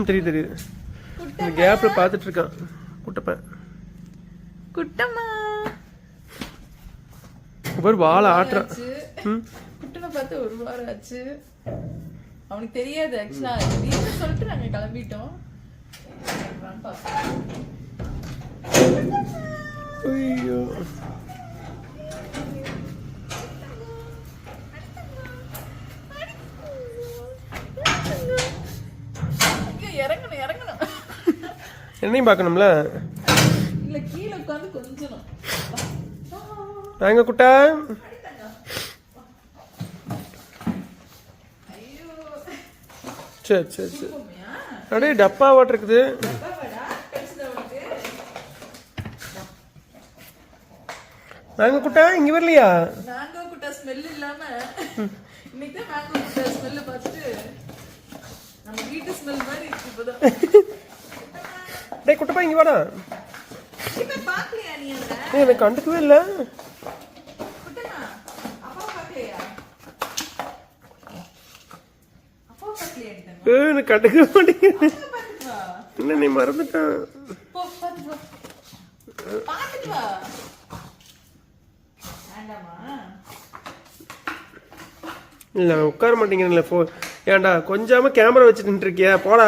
தெரியுது இந்த கேப்ல பாத்துட்டு இருக்கான் குட்டப்பன். குட்டம்மா ஒரு வாழை ஆட்டுறான். குட்டனை பார்த்து ஒரு வாரம் ஆச்சு. அவனுக்கு தெரியாது ஆக்சுவலா. திடீர்னு சொல்லிட்டு நாங்க கிளம்பிட்டோம். ஐயோ இறங்கணும் இறங்கணும். என்னையும் பார்க்கணும்ல. இல்ல கீழே உட்காந்து கொஞ்சம் வாங்க குட்டா. சரி சரி சரி. அப்படியே டப்பா வாட்டர் இருக்குது. மேங்கோ குட்டா இங்க வரலையா? மேங்கோ குட்டா ஸ்மெல் இல்லாம இன்னைக்கு தான் மேங்கோ குட்டா ஸ்மெல் பார்த்துட்டு நம்ம வீட்டு ஸ்மெல் மாதிரி இருக்கு இப்போதான். டேய் குட்டப்பா இங்க வாடா. இப்ப பாக்கலையா நீ அத? எனக்கு கண்டுக்கவே இல்ல. குட்டனா அப்பா பாக்கலையா? அப்பா பாக்கலையா நீ? எனக்கு கண்டுக்கவே மாட்டேங்குது. என்ன நீ மறந்துட்டான். போ பாத்து வா. பாத்துட்டு வா. இல்ல உட்கார மாட்டேங்கிறேன்ல. ஏன்டா கொஞ்சாம கேமரா வச்சுட்டு இருக்கியா? போடா.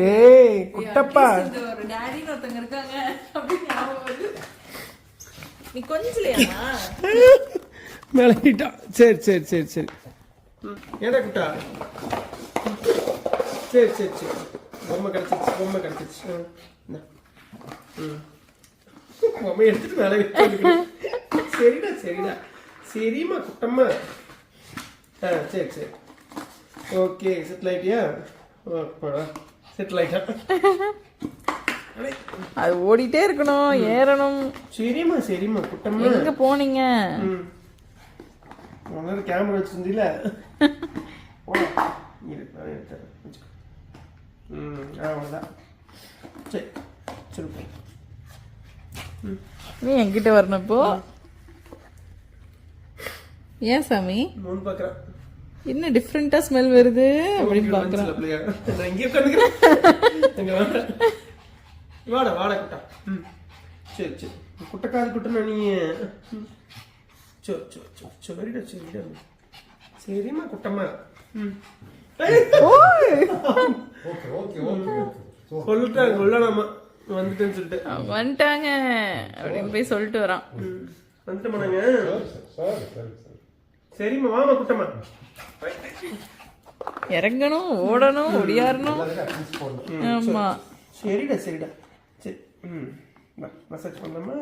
ஏய் குட்டப்பா ஒரு டாடின்னு ஒருத்தங்க இருக்காங்க அப்படின்னு ஞாபகம் வருது. நீ கொஞ்சலையா மேலிட்டா. சரி சரி சரி சரி. ஏடா குட்டா. சரி சரி சரி. பொம்மை கிடைச்சிச்சு பொம்மை கிடைச்சிச்சு. பொம்மை எடுத்துட்டு மேலே வச்சு. சரிடா சரிடா. சரிம்மா குட்டம்மா. சரி சரி. Okay settle ஆயிட்டியா? செட்டில் ஆயிட்டா. அது ஓடிட்டே இருக்கணும் ஏறணும். சரிம்மா சரிம்மா குட்டம்மா. எங்க போனீங்க? உன்னோட கேமரா வச்சிருந்தீல. அவ்வளோதான். சரி சரி. நீ என்கிட்ட வரணும் இப்போ. ஏன் சாமி மூணு பார்க்குறேன். என்ன டிஃப்ரெண்டா ஸ்மெல் வருது அப்படின்னு பாக்குறேன். வாடா வாடா குட்டா. சரி சரி. குட்டக்காது குட்டனா நீ. சரிடா சரிடா. சரிம்மா குட்டம்மா. சொல்லிட்டாங்க உள்ளாமா வந்துட்டேன்னு சொல்லிட்டு வந்துட்டாங்க அப்படின்னு போய் சொல்லிட்டு வரான். வந்துட்டு போனாங்க. சரிம்மா வாமா குட்டம்மா. இறங்கணும் ஓடணும் ஒடியாரணும். ஆமா சரிடா சரிடா. சரி மசாஜ் பண்ணலாமா?